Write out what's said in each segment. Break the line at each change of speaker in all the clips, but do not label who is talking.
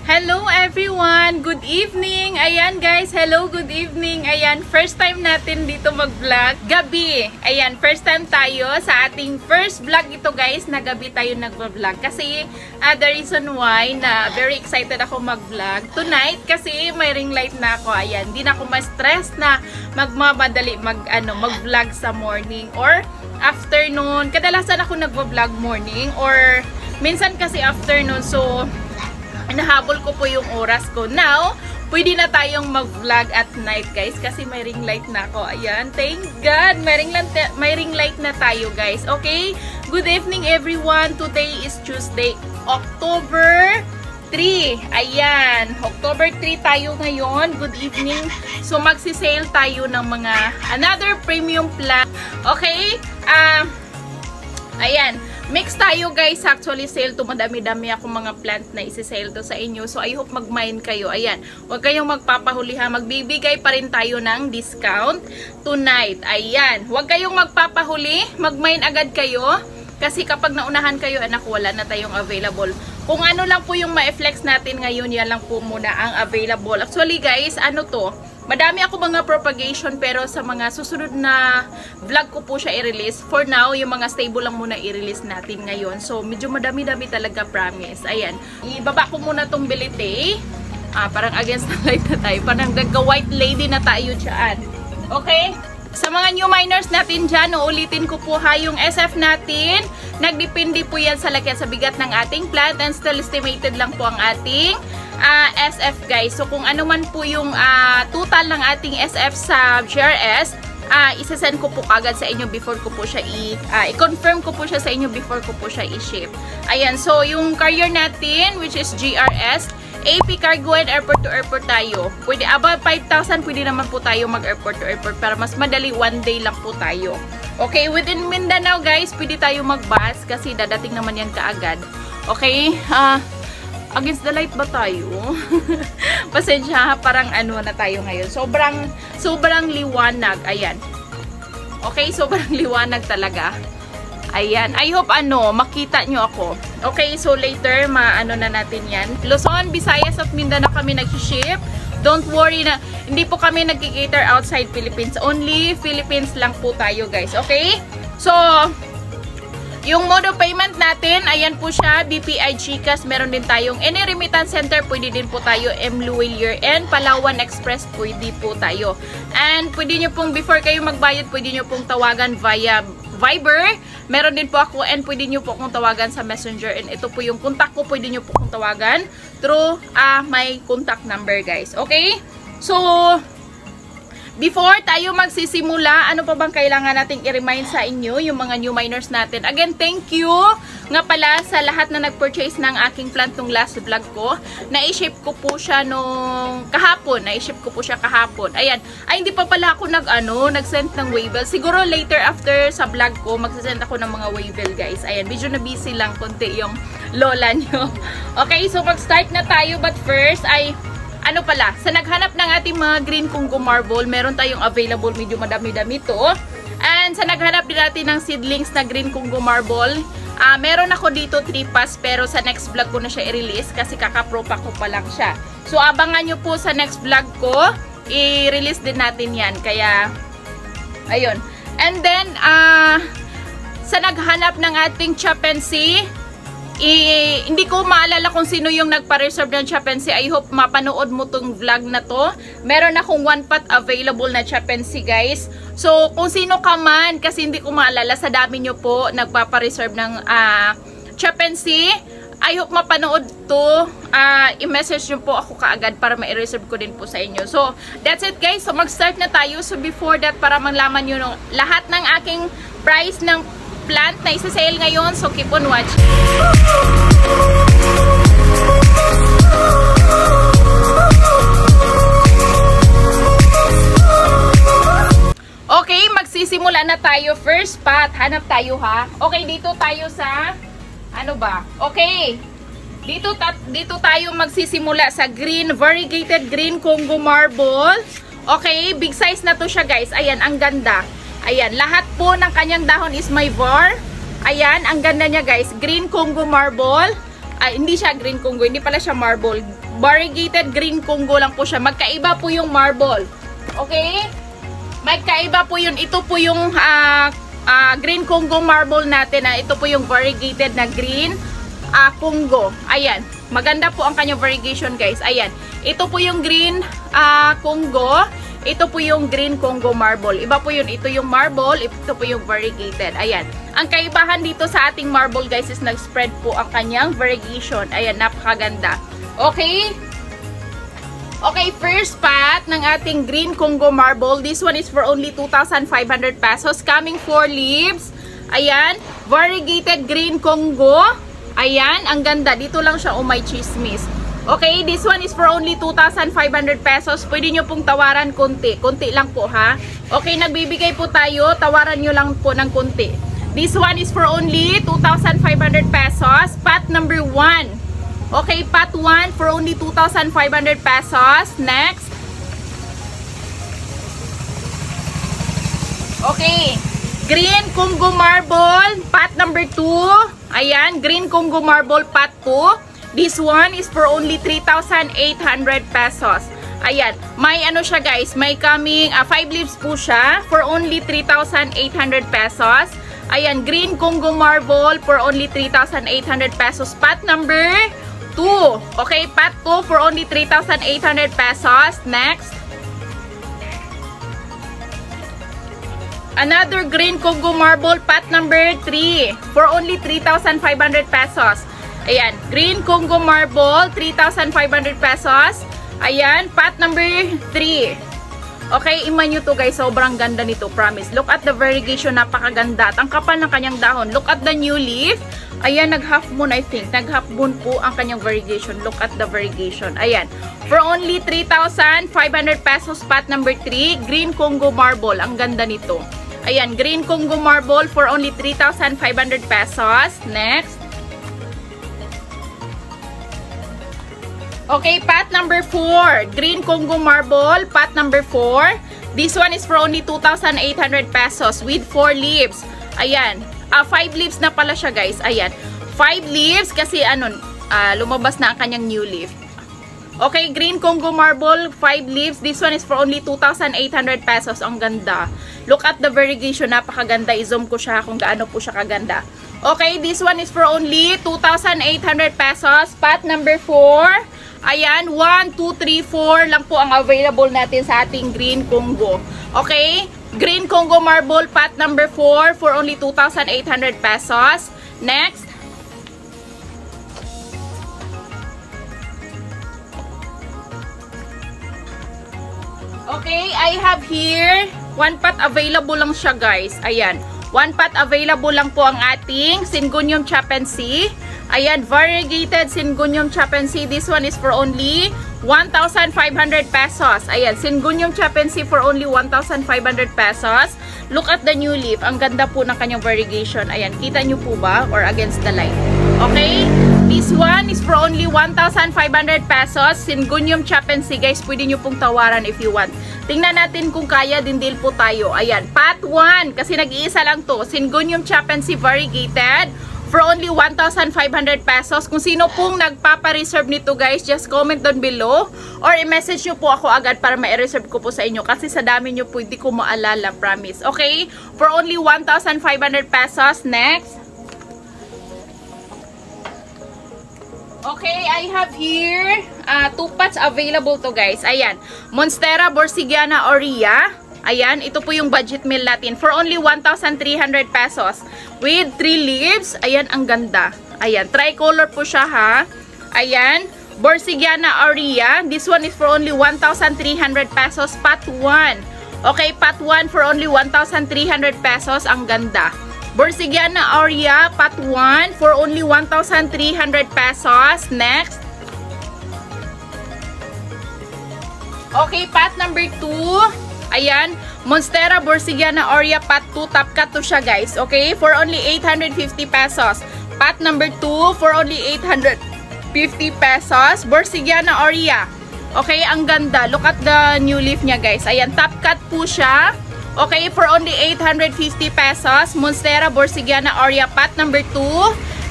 Hello everyone! Good evening! Ayan guys, hello, good evening! Ayan, first time natin dito mag-vlog. Gabi! Ayan, first time tayo sa ating first vlog ito guys, na gabi tayo nag-vlog. Kasi the reason why na very excited ako mag-vlog tonight kasi may ring light na ako. Ayan, di na ako ma-stress na magmamadali mag-vlog sa morning or afternoon. Kadalasan ako nag-vlog morning or minsan kasi afternoon. So, nahabol ko po yung oras ko. Now, pwede na tayong mag-vlog at night guys kasi may ring light na ako. Ayan, thank God. May ring light na tayo guys. Okay? Good evening everyone. Today is Tuesday, October 3. Ayan, October 3 tayo ngayon. Good evening. So, magsisale tayo ng mga another premium plan. Okay? Ayan. Mix tayo guys, actually sale to, madami-dami ako mga plant na isi-sale to sa inyo. So I hope mag-mine kayo. Ayan, huwag kayong magpapahuli ha. Magbibigay pa rin tayo ng discount tonight. Ayan, huwag kayong magpapahuli, mag-mine agad kayo. Kasi kapag naunahan kayo, anak, wala na tayong available. Kung ano lang po yung ma-flex natin ngayon, yan lang po muna ang available. Actually guys, ano to? Madami ako mga propagation pero sa mga susunod na vlog ko po siya i-release. For now, yung mga stable lang muna i-release natin ngayon. So, medyo madami-dami talaga, promise. Ayan. Ibaba ko muna tong bilite. Parang against the light na tayo. Parang nagka-white lady na tayo dyan. Okay? Sa mga new miners natin dyan, uulitin ko po ha, yung SF natin, nagdepende po yan sa laki at sa bigat ng ating plant and still estimated lang po ang ating SF guys. So kung ano man po yung total ng ating SF sa GRS, isasend ko po kagad sa inyo before ko po siya i-confirm ko po siya sa inyo before ko po siya i-ship. Ayan, so yung carrier natin which is GRS, AP Cargo and airport to airport tayo. Pwede above 5,000, pwede naman po tayo mag-airport to airport para mas madali, one day lang po tayo. Okay, within Mindanao guys, pwede tayo mag-bus kasi dadating naman yan kaagad. Okay, against the light ba tayo? Pasensya, parang ano na tayo ngayon. Sobrang liwanag. Ayan. Okay, sobrang liwanag talaga. Ayan. I hope makita nyo ako. Okay, so later, maano na natin yan. Luzon, Visayas at Mindanao kami nag-ship. Don't worry na, hindi po kami nag-cater outside Philippines. Only Philippines lang po tayo, guys. Okay? So, yung mode of payment natin, ayan po siya, BPI GCash. Meron din tayong any remittance center, pwede din po tayo, Mluwilier and Palawan Express, pwede po tayo. And pwede nyo pong, before kayo magbayad, pwede nyo pong tawagan via Viber. Meron din po ako and pwede nyo po akong tawagan sa Messenger. And ito po yung contact ko, pwede nyo po akong tawagan through my contact number guys. Okay? So, before tayo magsisimula, ano pa bang kailangan nating i-remind sa inyo, yung mga new miners natin. Again, thank you nga pala sa lahat na nag-purchase ng aking plant nung last vlog ko. Na-ship ko po siya nung kahapon. Na-ship ko po siya kahapon. Ayan. Ay, hindi pa pala ako nag-send ng waybill. Siguro later after sa vlog ko, magsasend ako ng mga waybill guys. Ayan, medyo na busy lang konti yung lola nyo. Okay, so mag-start na tayo. But first, ano pala, sa naghanap ng ating mga green Congo marble, meron tayong available, medyo madami-dami to. And sa naghanap din natin ng seedlings na green Congo marble, meron ako dito 3 pass pero sa next vlog ko na siya i-release kasi kaka-propa ko pa lang siya. So abangan nyo po sa next vlog ko, i-release din natin yan. Kaya, ayun. And then, sa naghanap ng ating chapansi, hindi ko maalala kung sino yung nagpa-reserve ng chapansi. I hope mapanood mo tong vlog na to. Meron akong 1 pot available na chapansi guys. So kung sino ka man, kasi hindi ko maalala, sa dami nyo po nagpapa-reserve ng chapansi, I hope mapanood to. I-message nyo po ako kaagad para ma-reserve ko din po sa inyo. So that's it guys. So mag-start na tayo. So before that, para malaman nyo lahat ng aking price ng plant na isa-sale ngayon, so keep on watching. Okay, magsisimula na tayo. First pot, hanap tayo ha. Okay, dito tayo sa ano ba? Okay. Dito tayo magsisimula sa green, variegated green Congo marble. Okay, big size na to siya guys. Ayan, ang ganda. Ayan, lahat po ng kanyang dahon is may var. Ayan, ang ganda niya guys. Green Congo marble. hindi siya green Congo, hindi pala siya marble. Variegated green Congo lang po siya. Magkaiba po yung marble. Okay? Magkaiba po yun. Ito po yung green Congo marble natin. Ito po yung variegated na green Congo. Ayan. Maganda po ang kanyang variegation, guys. Ayan. Ito po yung green Congo. Ito po yung green Congo marble. Iba po yun. Ito yung marble. Ito po yung variegated. Ayan. Ang kaibahan dito sa ating marble, guys, is nag-spread po ang kanyang variegation. Ayan. Napakaganda. Okay? Okay, first pot ng ating green Congo marble. This one is for only 2,500 pesos. Coming 4 leaves. Ayan. Variegated green Congo. Ayan. Ang ganda. Dito lang siya. Oh, my chismis. Okay, this one is for only 2,500 pesos. Pwede nyo pong tawaran konti. Konti lang po, ha? Okay, nagbibigay po tayo. Tawaran nyo lang po ng konti. This one is for only 2,500 pesos. Pot number 1. Okay, pot 1 for only 2,500 pesos. Next. Okay, green Congo marble. Pot number 2. Ayan, green Congo marble pot 2. This one is for only 3,800 pesos. Ayan. May ano siya, guys. May coming 5 leaves po siya for only 3,800 pesos. Ayan. Green Congo marble for only 3,800 pesos. Pot number 2. Okay. Pot 2 for only 3,800 pesos. Next. Another green Congo marble. Pot number 3 for only 3,500 pesos. Ayan, green Congo marble, 3,500 pesos. Ayan, pot number 3. Okay, iman nyo to, guys. Sobrang ganda nito, promise. Look at the variegation, napakaganda. At ang kapal ng kanyang dahon. Look at the new leaf. Ayan, nag-half moon, I think. Nag-half moon po ang kanyang variegation. Look at the variegation. Ayan, for only 3,500 pesos, pot number 3, green Congo marble. Ang ganda nito. Ayan, green Congo marble for only 3,500 pesos. Next. Okay, pot number 4. Green Congo marble, pot number 4. This one is for only 2,800 pesos with 4 leaves. Ayan. 5 leaves na pala siya, guys. Ayan. 5 leaves kasi lumabas na ang kanyang new leaf. Okay, green Congo marble, 5 leaves. This one is for only 2,800 pesos. Ang ganda. Look at the variegation. Napakaganda. I-zoom ko siya kung gaano po siya kaganda. Okay, this one is for only 2,800 pesos. Pot number 4. Ayan, 1, 2, 3, 4 lang po ang available natin sa ating green Congo. Okay? Green Congo marble pot number 4 for only 2,800 pesos. Next. Okay, I have here 1 pot available lang siya, guys. Ayan. 1 pot available lang po ang ating Syngonium chapensi. Ayan, variegated Syngonium chapensi. This one is for only 1,500 pesos. Ayan, Syngonium chapensi for only 1,500 pesos. Look at the new leaf. Ang ganda po ng kanyang variegation. Ayan, kita nyo po ba? Or against the light. Okay? This one is for only 1,500 pesos. Syngonium chapensi. Guys, pwede nyo pong tawaran if you want. Tingnan natin kung kaya din deal po tayo. Ayan, pot 1. Kasi nag-iisa lang to. Syngonium chapensi variegated. For only 1,500 pesos. Kung sino pong nagpapa-reserve nito, guys, just comment down below. Or i-message nyo po ako agad para ma-reserve ko po sa inyo. Kasi sa dami nyo po, hindi ko maalala, promise. Okay? For only 1,500 pesos. Next. Okay, I have here 2 pots available to, guys. Ayan. Monstera borsigiana aurea. Ayan, ito po yung budget meal natin. For only 1,300 pesos. With 3 leaves. Ayan, ang ganda. Ayan, tricolor po siya, ha. Ayan, borsigiana aurea. This one is for only 1,300 pesos. Pot 1. Okay, pot 1 for only 1,300 pesos. Ang ganda. Borsigiana aurea, pot 1 for only 1,300 pesos. Next. Okay, pot number 2. Ayan, Monstera borsigiana aurea pot 2, top cut to siya, guys. Okay, for only 850 pesos. Pot number 2 for only 850 pesos. Borsigiana aurea. Okay, ang ganda. Look at the new leaf niya, guys. Ayan, top cut po siya. Okay, for only 850 pesos. Monstera borsigiana aurea pot number 2.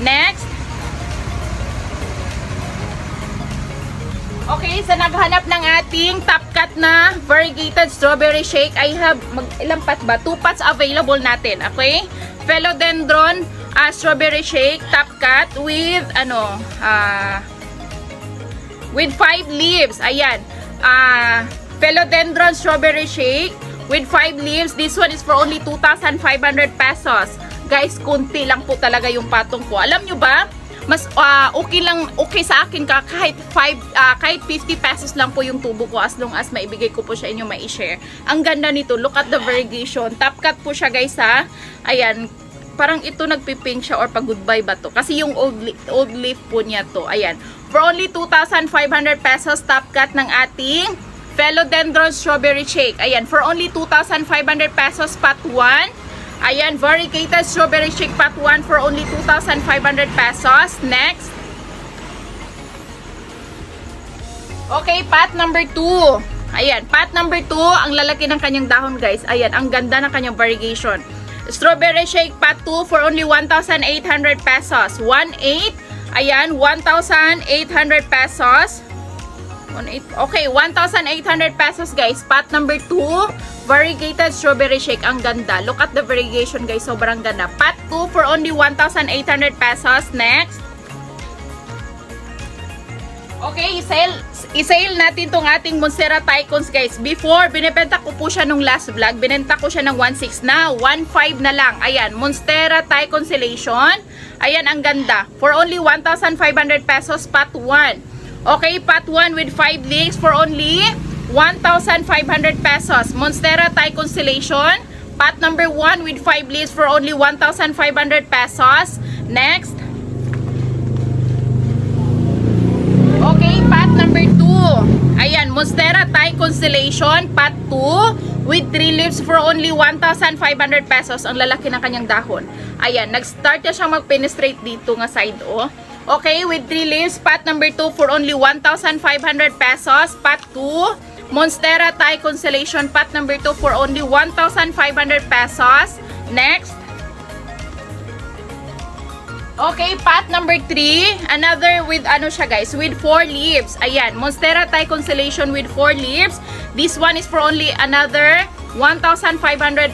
Next. Okay, sa naghanap ng ating top cut na variegated strawberry shake, I have, ilang pot ba? 2 pots available natin, okay? Philodendron strawberry shake, top cut with, with 5 leaves. Ayan. Philodendron strawberry shake with 5 leaves. This one is for only 2,500 pesos. Guys, kunti lang po talaga yung patong ko. Alam nyo ba? Mas okay sa akin kahit 50 pesos lang po yung tubo ko as long as maibigay ko po siya inyo mai-share. Ang ganda nito. Look at the variegation. Top cut po siya guys ha. Ayan. Parang ito nagpipink siya or pag-goodbye ba to? Kasi yung old leaf po niya to. Ayan. For only 2,500 pesos top cut ng ating Philodendron strawberry shake. Ayan. For only 2,500 pesos pot 1. Ayan, variegated strawberry shake pot 1 for only 2,500 pesos. Next. Okay, pot number 2. Ayan, pot number 2. Ang lalaki ng kanyang dahon, guys. Ayan, ang ganda ng kanyang variegation. Strawberry shake pot 2 for only 1,800 pesos. 1,800. Ayan, 1,800 pesos. Okay, 1,800 pesos, guys. Pot number 2. Variegated strawberry shake. Ang ganda. Look at the variegation, guys. Sobrang ganda. Pot 2 for only 1,800 pesos. Next. Okay, i-sale natin tong ating Monstera Tycoons, guys. Before, binibenta ko po siya nung last vlog. Binenta ko siya ng 1,600 na. 1,500 na lang. Ayan, Monstera Tycoon Constellation. Ayan, ang ganda. For only 1,500 pesos, pot 1. Okay, pot 1 with 5 leaves for only 1,500 pesos. Monstera Tycoon Constellation. Pot number 1 with 5 leaves for only 1,500 pesos. Next. Okay, pot number 2. Ayan, Monstera Tycoon Constellation. Pot 2 with 3 leaves for only 1,500 pesos. Ang lalaki ng kanyang dahon. Ayan, nag-start na siyang mag-penetrate dito nga side, oh. Okay, with 3 leaves, pot number 2 for only 1,500 pesos. Pot 2, Monstera Tycoon Constellation, pot number 2 for only 1,500 pesos. Next. Okay, pot number 3, another with ano siya guys, with 4 leaves. Ayan, Monstera Tycoon Constellation with 4 leaves. This one is for only another 1,500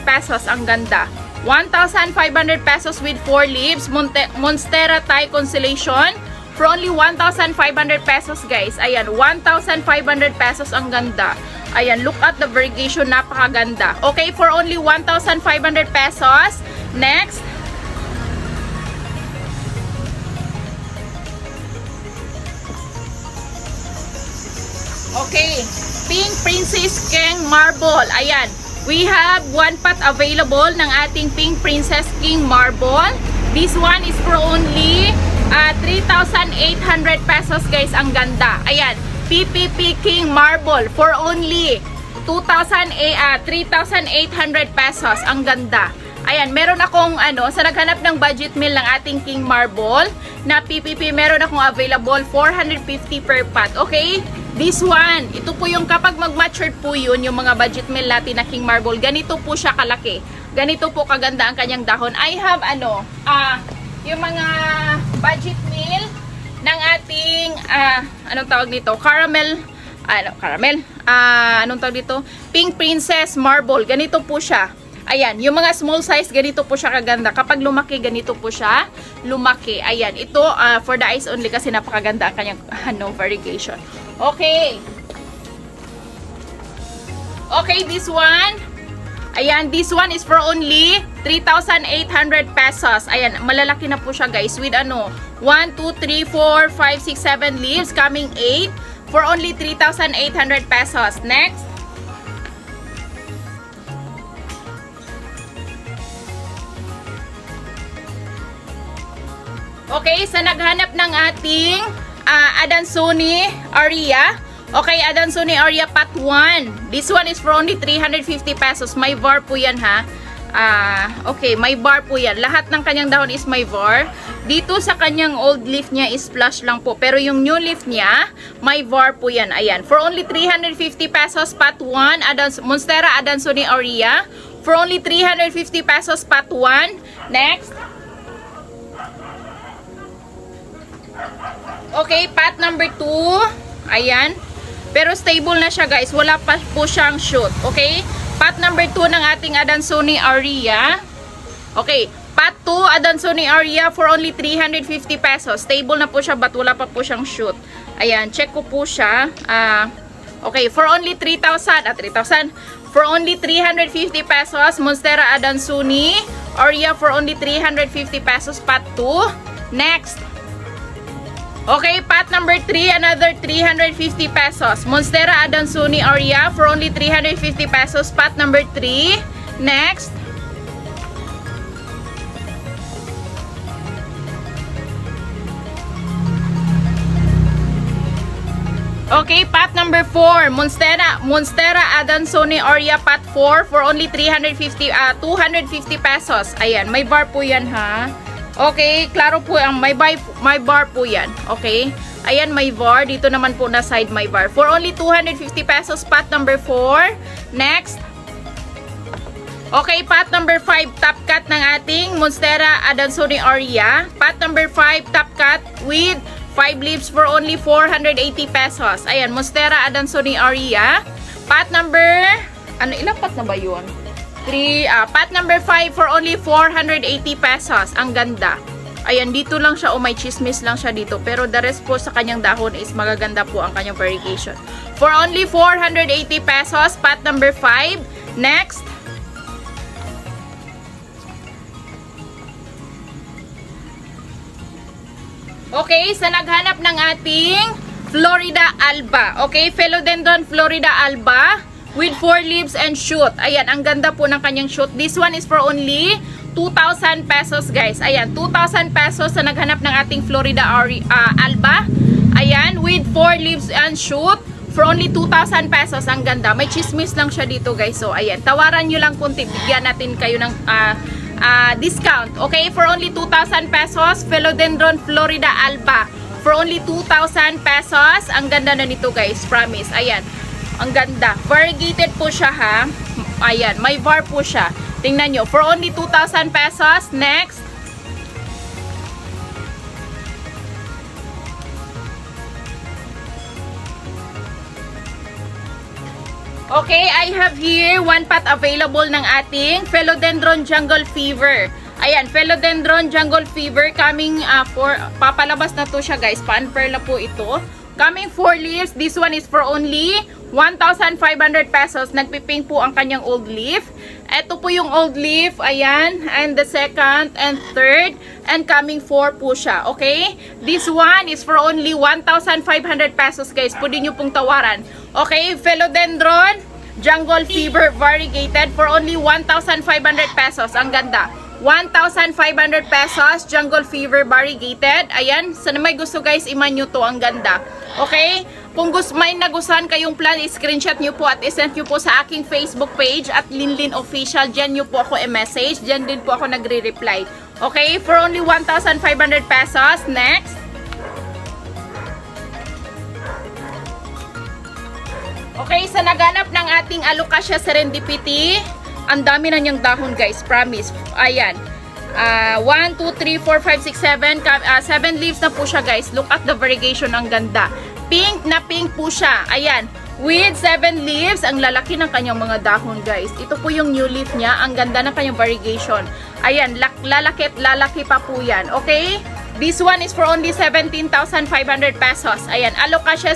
pesos. Ang ganda. 1,500 pesos with 4 leaves. Monstera Tycoon Constellation for only 1,500 pesos, guys. Ayan, 1,500 pesos. Ang ganda. Ayan, look at the variegation. Napakaganda. Okay, for only 1,500 pesos. Next. Okay, Pink Princess King Marble. Ayan. We have 1 pot available ng ating Pink Princess King Marble. This one is for only 3,800 pesos, guys. Ang ganda. Ayan, PPP King Marble for only 3,800 pesos. Ang ganda. Ayan, meron akong sa naghanap ng budget meal ng ating King Marble na PPP, meron akong available 450 per pot. Okay? This one, ito po yung kapag mag-matured po yun, yung mga budget meal natin na King Marble, ganito po siya kalaki. Ganito po kaganda ang kanyang dahon. I have yung mga budget meal ng ating, anong tawag dito? Anong tawag dito? Pink Princess Marble. Ganito po siya. Ayan, yung mga small size, ganito po siya kaganda. Kapag lumaki, ganito po siya lumaki. Ayan, ito for the eyes only kasi napakaganda ang kanyang variegation. Okay. Okay, this one. Ayan, this one is for only 3,800 pesos. Ayan, malalaki na po siya, guys. With 1, 2, 3, 4, 5, 6, 7 leaves. Coming 8 for only 3,800 pesos. Next. Okay, sa naghanap ng ating Adansonii Aurea. Okay, Adansonii Aurea pot 1. This one is for only 350 pesos. May var po yan, ha. Okay, may bar po yan. Lahat ng kanyang dahon is may var. Dito sa kanyang old leaf niya is flush lang po. Pero yung new leaf niya, may var po yan. Ayan, for only 350 pesos pot 1. Monstera Adansonii Aurea. For only 350 pesos pot 1. Next. Okay, pot number 2. Ayan. Pero stable na siya guys. Wala pa po siyang shoot. Okay? Pot number 2 ng ating Adansonii Aurea. Okay. Pot 2, Adansonii Aurea for only 350 pesos. Stable na po siya but wala pa po siyang shoot. Ayan. Check ko po siya. Okay. For only 3,000. For only 350 pesos. Monstera Adansonii Aurea for only 350 pesos. Pot 2. Next. Okay, pot number 3, another 350 pesos. Monstera Adansonii Aurea for only 350 pesos. Pot number 3. Next. Okay, pot number 4. Monstera Adansonii Aurea pot 4 for only 250 pesos. Ayan, may bar po yan ha. Okay, klaro po ang may bar po yan. Okay? Ayan, may bar. Dito naman po na side may bar. For only 250 pesos, pot number 4. Next. Okay, pot number 5, top cut ng ating Monstera Adansonii Aurea. Pot number 5, top cut with 5 leaves for only 480 pesos. Ayan, Monstera Adansonii Aurea. Pot number, ilang pot na ba yun? Pot number 5 for only 480 pesos. Ang ganda. Ayan, dito lang siya. May chismis lang siya dito. Pero the rest po sa kanyang dahon is magaganda po ang kanyang variegation. For only 480 pesos. Pot number 5. Next. Okay, sa naghanap ng ating Florida Alba. Okay, Philodendron Florida Alba with 4 leaves and shoot. Ayan, ang ganda po ng kanyang shoot. This one is for only 2,000 pesos guys. Ayan, 2,000 pesos sa naghanap ng ating Florida Alba. Ayan, with 4 leaves and shoot for only 2,000 pesos. Ang ganda. May chismis lang siya dito guys. So, ayan, tawaran nyo lang kunti. Bigyan natin kayo ng discount. Okay, for only 2,000 pesos. Philodendron Florida Alba for only 2,000 pesos. Ang ganda na nito guys. Promise. Ayan. Ang ganda. Variegated po siya ha. Ayan. May var po siya. Tingnan nyo. For only 2,000 pesos. Next. Okay. I have here one pot available ng ating Philodendron Jungle Fever. Ayan. Philodendron Jungle Fever coming papalabas na to siya guys. Pan-perla po ito. Coming 4 leaves. This one is for only 1,500 pesos. Nagpipink po ang kanyang old leaf. Ito po yung old leaf. Ayan. And the second and third. And coming 4 po siya. Okay? This one is for only 1,500 pesos guys. Pwede nyo pong tawaran. Okay? Philodendron Jungle Fever variegated for only 1,500 pesos. Ang ganda. 1,500 pesos. Jungle Fever variegated. Ayan. Sana may gusto guys, iman nyo to. Ang ganda. Okay? Kung may nagustuhan kayong plan, screenshot nyo po at isend nyo po sa aking Facebook page at Linlin Official. Diyan nyo po ako i-message. Diyan din po ako nagre-reply. Okay? For only 1,500 pesos. Next. Okay, sa naganap ng ating Alocasia serendipity, ang dami na niyang dahon guys, promise. Ayan. 1, 2, 3, 4, 5, 6, 7. 7 leaves na po siya guys. Look at the variegation, ang ganda. Pink na pink po siya. Ayan. With 7 leaves, ang lalaki ng kanyang mga dahon guys. Ito po yung new leaf niya. Ang ganda ng kanyang variegation. Ayan, lalaki at lalaki pa po yan. Okay? This one is for only 17,500 pesos. Ayan, Alocasia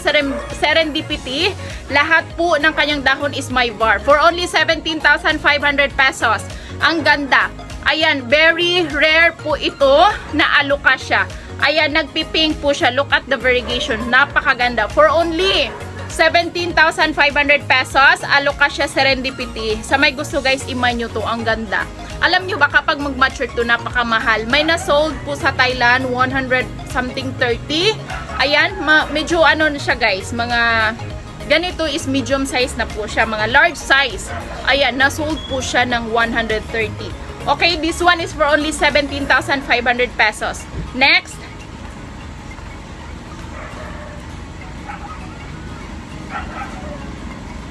serendipity. Lahat po ng kanyang dahon is my var. For only 17,500 pesos. Ang ganda. Ayan, very rare po ito na Alocasia. Ayan, nagpipink po siya. Look at the variegation. Napakaganda. For only 17,500 pesos, Alocasia serendipity. Sa may gusto guys, iman nyo to. Ang ganda. Alam nyo ba kapag mag-mature to, napakamahal. May na-sold po sa Thailand, 100 something 30. Ayan, medyo ano na siya guys, mga ganito is medium size na po siya, mga large size. Ayan, na-sold po siya ng 130. Okay, this one is for only 17,500 pesos. Next.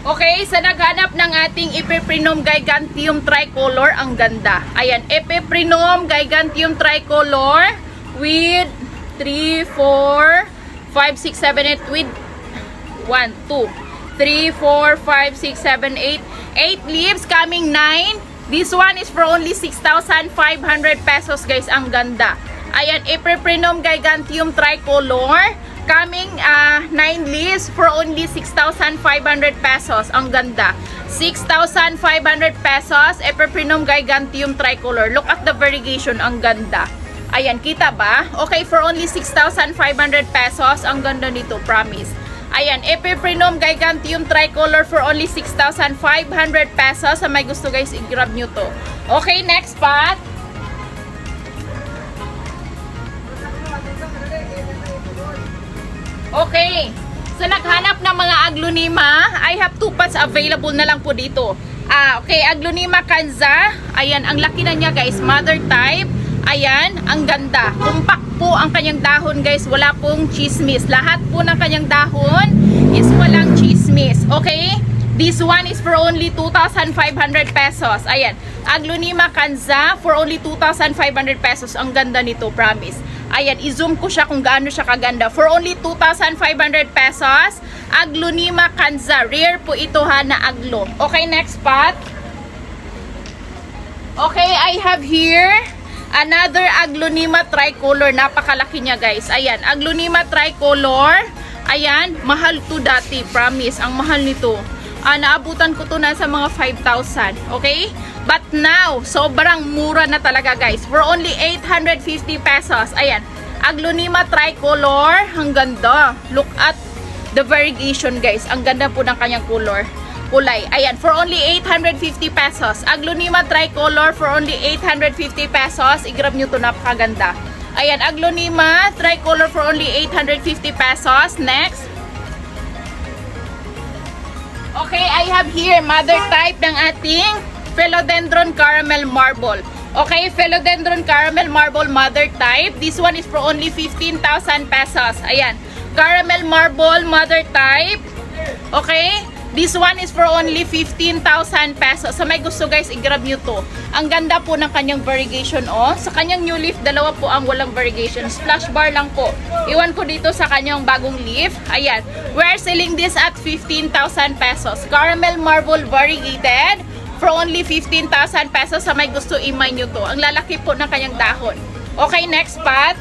Okay, sa naghanap ng ating Epiprinum giganteum tricolor, ang ganda. Ayan, Epiprinum giganteum tricolor with 3, 4, 5, 6, 7, 8 with 1, 2, 3, 4, 5, 6, 7, 8. 8 leaves coming 9. This one is for only 6,500 pesos guys. Ang ganda. Ayan, Epipremnum giganteum tricolor. Coming 9 leaves for only 6,500 pesos. Ang ganda. 6,500 pesos. Epipremnum giganteum tricolor. Look at the variegation. Ang ganda. Ayan, kita ba? Okay, for only 6,500 pesos. Ang ganda nito, promise. Ayan, Epipremnum giganteum tricolor for only 6,500 pesos. Sa may gusto guys, i-grab nyo to. Okay, next pot. Okay. Sa naghanap ng mga aglonema, I have 2 pots available na lang po dito. Okay, aglonema canza. Ayan, ang laki na niya guys. Mother type. Ayan, ang ganda. Compact po ang kanyang dahon guys. Wala pong chismis. Lahat po ng kanyang dahon is walang chismis. Okay? This one is for only 2,500 pesos. Ayan. Aglonema canza for only 2,500 pesos. Ang ganda nito, promise. Ayan, i-zoom ko siya kung gaano siya kaganda. For only 2,500 pesos. Aglonema canza. Rare po ito ha na aglo. Okay, next pot. Okay, I have here another aglonema tricolor. Napakalaki niya guys. Ayan, aglonema tricolor. Ayan, mahal to dati. Promise, ang mahal nito. Naabutan ko to na sa mga 5,000. Okay? But now, sobrang mura na talaga guys. For only 850 pesos. Ayan, aglonema tricolor. Ang ganda. Look at the variegation guys. Ang ganda po ng kanyang kulay. Ayan, for only 850 pesos. Aglonema tricolor for only 850 pesos. I-grab nyo to, napakaganda. Ayan, aglonema tricolor for only 850 pesos. Next. Okay, I have here mother type ng ating Philodendron Caramel Marble. Okay, Philodendron Caramel Marble mother type. This one is for only 15,000 pesos. Ayan, Caramel Marble mother type. Okay. This one is for only 15,000 pesos. Sa may gusto guys, i-grab nyo to. Ang ganda po ng kanyang variegation oh. Sa kanyang new leaf, dalawa po ang walang variegation. Splash bar lang po. Iwan ko dito sa kanyang bagong leaf. Ayan. We're selling this at 15,000 pesos. Caramel Marble variegated for only 15,000 pesos. Sa may gusto, i-mine nyo to. Ang lalaki po ng kanyang dahon. Okay, next pot.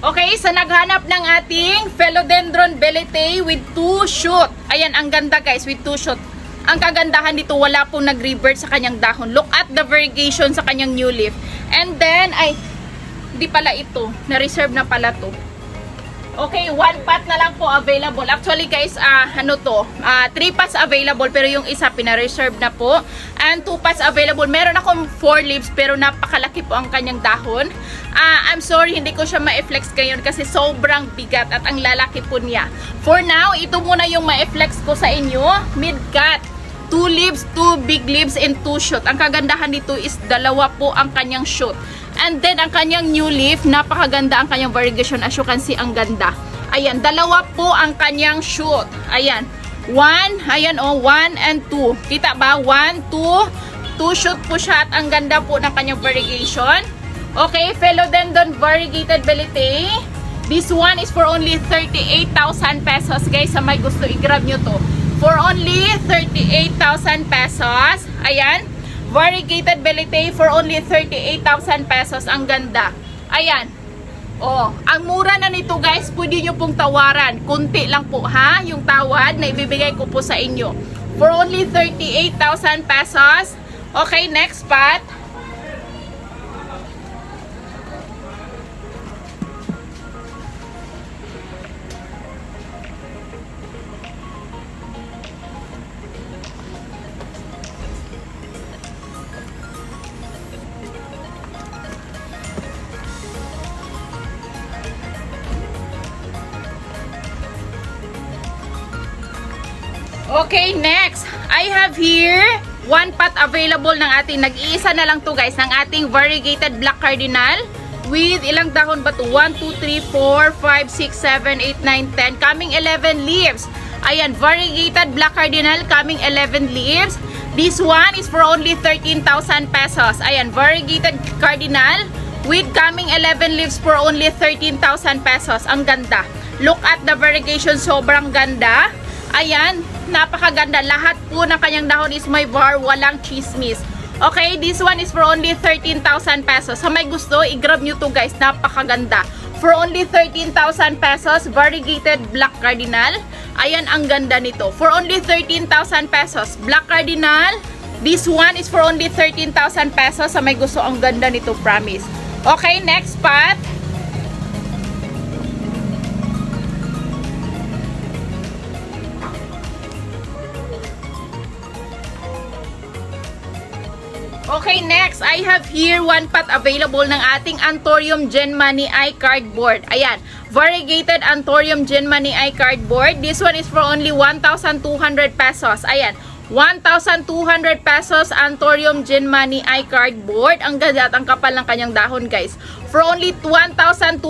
Okay, sa naghanap ng ating Philodendron Belete with 2 shoot. Ayan, ang ganda guys, with 2 shoot. Ang kagandahan dito, wala pong nag-revert sa kanyang dahon. Look at the variegation sa kanyang new leaf. And then, hindi pala ito. Na-reserve na pala to. Okay, 1 pot na lang po available. Actually guys, 3 pots available pero yung isa pina-reserve na po. And 2 pots available. Meron akong 4 leaves pero napakalaki po ang kanyang dahon. I'm sorry, hindi ko siya ma-flex ngayon kasi sobrang bigat at ang lalaki po niya. For now, ito muna yung ma-flex ko sa inyo. Mid-cut. 2 leaves, 2 big leaves, and 2 shoot. Ang kagandahan dito is 2 po ang kanyang shoot. And then, ang kanyang new leaf, napakaganda ang kanyang variegation. As you can see, ang ganda. Ayan, 2 po ang kanyang shoot. Ayan, 1, ayan o, 1 and 2. Kita ba? 1, 2, 2 shoot po siya at ang ganda po ng kanyang variegation. Okay, Philodendron Variegated Belete. This one is for only 38,000 pesos. Guys, sa may gusto, i-grab nyo to. For only 38,000 pesos. Ayan. Variegated Belete for only 38,000 pesos. Ang ganda. Ayan. Oh, ang mura na nito guys. Pwede nyo pong tawaran. Kunti lang po ha. Yung tawad na ibibigay ko po sa inyo. For only 38,000 pesos. Okay, next pot. Okay, next. I have here 1 pot available ng ating, nag-iisa na lang to guys, ng ating variegated black cardinal with ilang dahon ba to? 1, 2, 3, 4, 5, 6, 7, 8, 9, 10. Coming 11 leaves. Ayan, variegated black cardinal coming 11 leaves. This one is for only 13,000 pesos. Ayan, variegated cardinal with coming 11 leaves for only 13,000 pesos. Ang ganda. Look at the variegation, sobrang ganda. Ayan, napakaganda. Lahat po ng kanyang dahon is may var, walang chismis. Okay, this one is for only 13,000 pesos. Sa may gusto, i-grab nyo to guys. Napakaganda. For only 13,000 pesos, variegated black cardinal. Ayan, ang ganda nito. For only 13,000 pesos, black cardinal. This one is for only 13,000 pesos. Sa may gusto, ang ganda nito, promise. Okay, next pot. Okay, next, I have here one pot available ng ating Anthurium Genmani Eye Cardboard. Ayan, variegated Anthurium Genmani Eye Cardboard. This one is for only 1,200 pesos. Ayan, 1,200 pesos Anthurium Genmani Eye Cardboard. Ang ganda at ang kapal ng kanyang dahon, guys. For only 1,200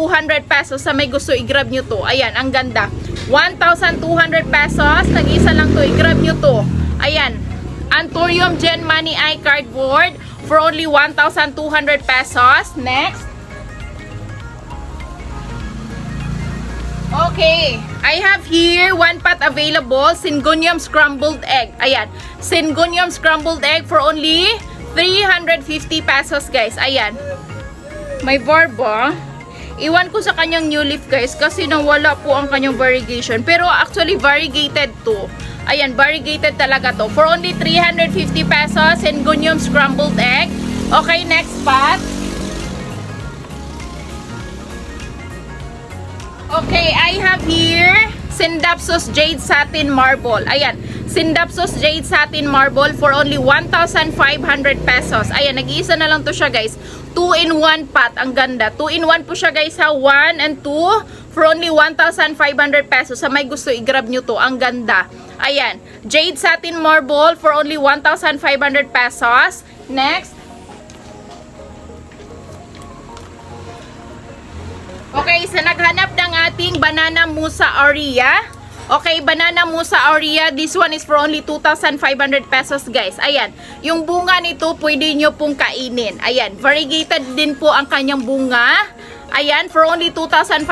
pesos. Sa may gusto, i-grab nyo to. Ayan, ang ganda. 1,200 pesos. Nag-isa lang to, i-grab nyo to. Ayan, Anthurium Genmani Eye Cardboard for only 1,200 pesos. Next. Okay, I have here one pot available, Syngonium Scrambled Egg. Ayan, Syngonium Scrambled Egg for only 350 pesos, guys. Ayan, may barba. Iwan ko sa kanyang new leaf, guys, kasi nawala po ang kanyang variegation. Pero actually, variegated to. Ayan, variegated talaga to. For only 350 pesos, Syngonium Scrambled Egg. Okay, next pot. Okay, I have here Scindapsus Jade Satin Marble. Ayan, Scindapsus Jade Satin Marble for only 1,500 pesos. Ayan, nag-iisa na lang to siya, guys. 2-in-1 pot. Ang ganda. 2-in-1 po siya, guys, ha. 1 and 2 for only 1,500 pesos. Sa may gusto, i-grab nyo to. Ang ganda. Ayan, Jade Satin Marble for only 1,500 pesos. Next. Okay, sa naghanap ng ating Banana Musa Aurea. Okay, Banana Musa Aurea. This one is for only 2,500 pesos, guys. Ayan, yung bunga nito, pwede nyo pong kainin. Ayan, variegated din po ang kanyang bunga. Ayan, for only 2,500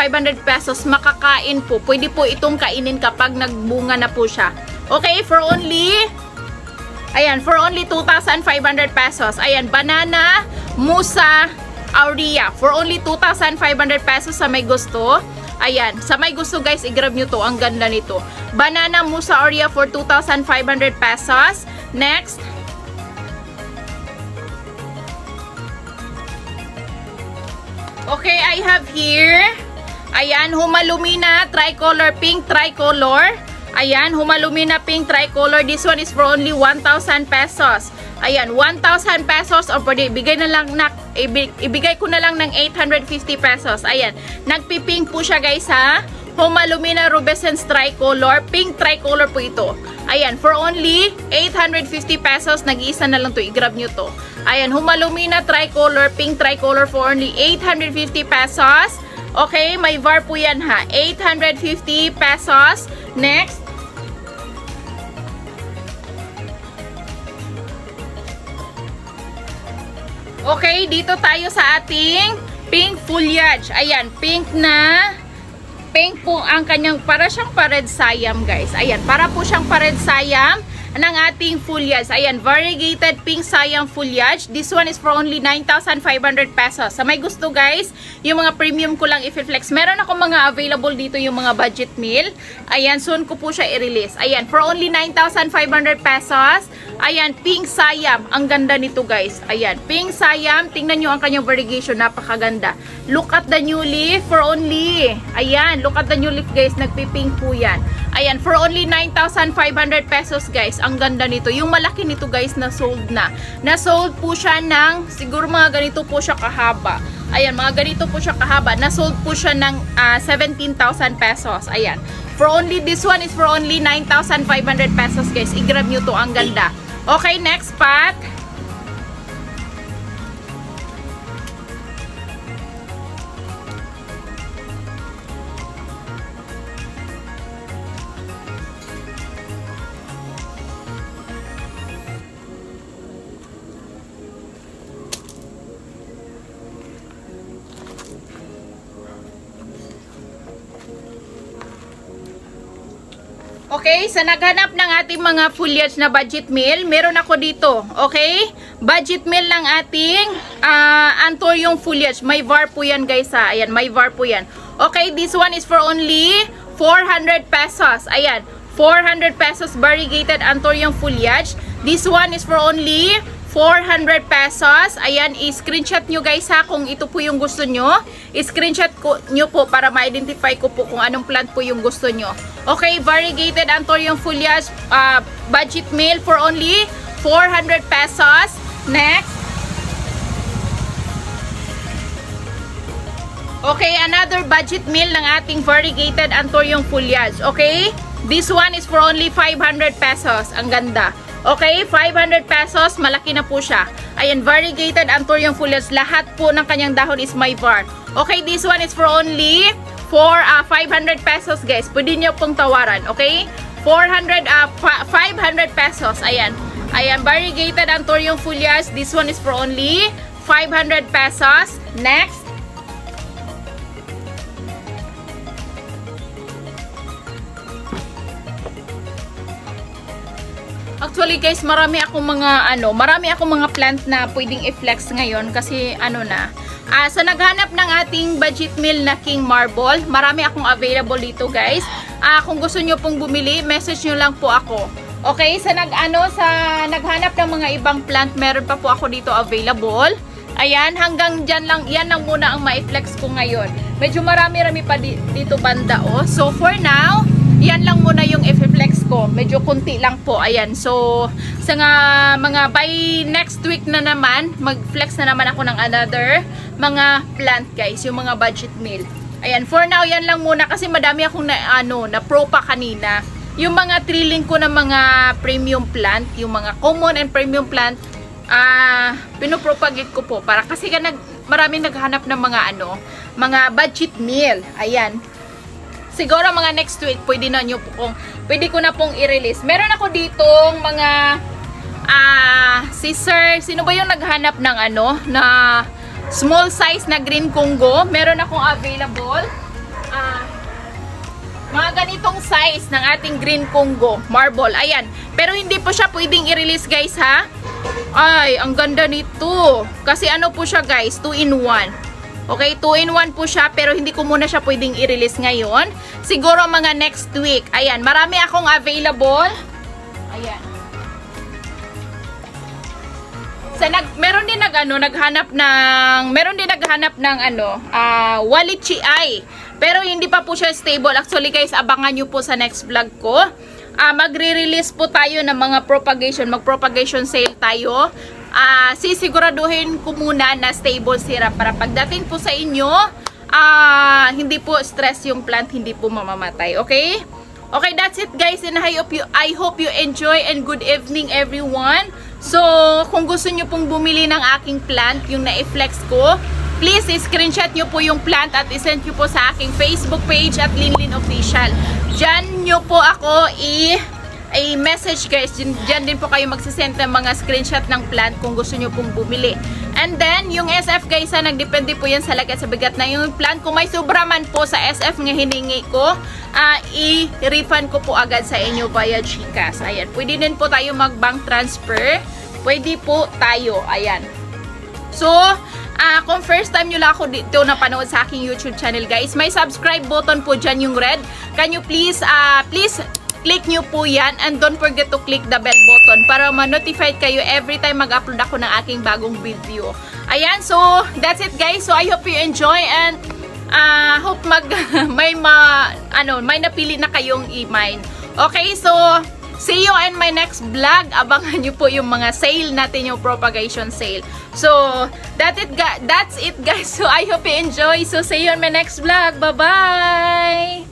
pesos, makakain po. Pwede po itong kainin kapag nagbunga na po siya. Okay, for only, ayan, for only 2,500 pesos. Ayan, Banana Musa Aurea. For only 2,500 pesos sa may gusto. Ayan, sa may gusto, guys, i-grab nyo to. Ang ganda nito. Banana Musa Aurea for 2,500 pesos. Next. Okay, I have here, ayan, Humalumina Tricolor Pink Tricolor. Ayan, Humalumina Pink Tricolor. This one is for only 1,000 pesos. Ayan, 1,000 pesos o pwede, ibigay ko na lang ng 850 pesos. Ayan, nagpipink po siya, guys, ha. Humalumina Rubescence Tricolor. Pink Tricolor po ito. Ayan, for only 850 pesos. Nag-iisa na lang to. I-grab nyo to. Ayan, Humalumina Tricolor. Pink Tricolor for only 850 pesos. Okay, may VAR po yan, ha. 850 pesos. Next. Okay, dito tayo sa ating pink foliage. Ayan, pink na. Pink po ang kanyang, para siyang pa-red siam, guys. Ayan, para po siyang pa-red siam ng ating foliage. Ayan, variegated pink siam foliage. This one is for only 9,500 pesos. Sa may gusto, guys, yung mga premium ko lang i-flex. Meron ako mga available dito, yung mga budget meal. Ayan, soon ko po siya i-release. Ayan, for only 9,500 pesos. Ayan, pink siam. Ang ganda nito, guys. Ayan, pink siam. Tingnan nyo ang kanyang variegation. Napakaganda. Look at the new leaf for only. Ayan, look at the new leaf, guys. Nagpipink po yan. Ayan, for only 9,500 pesos, guys. Ang ganda nito. Yung malaki nito, guys, na sold na. Na-sold po siya ng, siguro mga ganito po siya kahaba. Ayan, mga ganito po siya kahaba. Na-sold po siya ng 17,000 pesos. Ayan. For only, this one is for only 9,500 pesos, guys. I-grab nyo to. Ang ganda. Okay, next pot. Okay, sa naghanap ng ating mga foliage na budget meal, meron ako dito. Okay? Budget meal ng ating Anthurium foliage. May VAR po yan guys ha. Ayan, may VAR po yan. Okay, this one is for only 400 pesos. Ayan, 400 pesos variegated Anthurium foliage. This one is for only 400 pesos. Ayan, i-screenshot nyo guys ha kung ito po yung gusto nyo. I-screenshot nyo po para ma-identify ko po kung anong plant po yung gusto nyo. Okay, variegated Anthurium foliage budget meal for only 400 pesos. Next. Okay, another budget meal ng ating variegated Anthurium foliage. Okay, this one is for only 500 pesos. Ang ganda. Okay, 500 pesos, malaki na po siya. Ayan, variegated Anthurium foliage. Lahat po ng kanyang dahon is may VAR. Okay, this one is for only 500 pesos guys. Pwede nyo pong tawaran, okay? 500 pesos. Ayan. Ayan, variegated Anthurium foliage. This one is for only 500 pesos. Next. Actually guys, marami akong mga plant na pwedeng i-flex ngayon kasi sa naghanap ng ating budget meal na King Marble, marami akong available dito guys. Kung gusto nyo pong bumili, message nyo lang po ako. Okay, sa naghanap ng mga ibang plant, meron pa po ako dito available. Ayan, hanggang dyan lang, yan lang muna ang ma-flex ko ngayon. Medyo marami-rami pa dito banda oh. So for now, yan lang muna yung i-flex ko. Medyo kunti lang po. Ayan. So, sa mga by next week na naman, mag-flex na naman ako ng another mga plant guys. Yung mga budget meal. Ayan. For now, yan lang muna. Kasi madami akong na-pro pa kanina. Yung mga trilling ko na mga premium plant, yung mga common and premium plant, pinopropagate ko po. Para kasi maraming naghanap ng mga budget meal. Ayan. Siguro mga next week, pwede ko na pong i-release. Meron ako ditong mga scissor. Sino ba yung naghanap ng na small size na green Congo? Meron akong available. Mga ganitong size ng ating green Congo marble. Ayan. Pero hindi po siya pwedeng i-release guys ha. Ay, ang ganda nito. Kasi po siya guys, 2-in-1. Okay, 2-in-1 po siya pero hindi ko muna siya pwedeng i-release ngayon. Siguro mga next week. Ayan, marami akong available. Ayan. Meron din naghanap ng Walichi Eye. Pero hindi pa po siya stable. Actually guys, abangan nyo po sa next vlog ko. Magre-release po tayo ng mga mag-propagation sale tayo. Sisiguraduhin ko muna na stable sira para pagdating po sa inyo, hindi po stress yung plant, hindi po mamamatay. Okay? Okay, that's it guys, and I hope you enjoy and good evening everyone. So, kung gusto nyo pong bumili ng aking plant, yung na-flex ko, please screenshot nyo po yung plant at isend nyo po sa aking Facebook page at Linlin Official. Diyan nyo po ako message guys. Diyan din po kayo magsisend ng mga screenshot ng plant kung gusto nyo pong bumili. And then, yung SF guys, nagdepende po yan sa lagay sa bigat na yung plant. Kung may sobra man po sa SF nga hiningi ko, i-refund ko po agad sa inyo via GCash. Ayan. Pwede din po tayo mag-bank transfer. Pwede po tayo. Ayan. So, kung first time nyo lang ako dito napanood sa aking YouTube channel guys, may subscribe button po dyan yung red. Can you please click nyo po yan and don't forget to click the bell button para ma-notify kayo every time mag-upload ako ng aking bagong video. Ayan, so that's it guys. So I hope you enjoy and hope may napili na kayong i-mine. Okay, so see you in my next vlog. Abangan nyo po yung mga sale natin, yung propagation sale. So that's it guys. So I hope you enjoy. So see you in my next vlog. Bye-bye!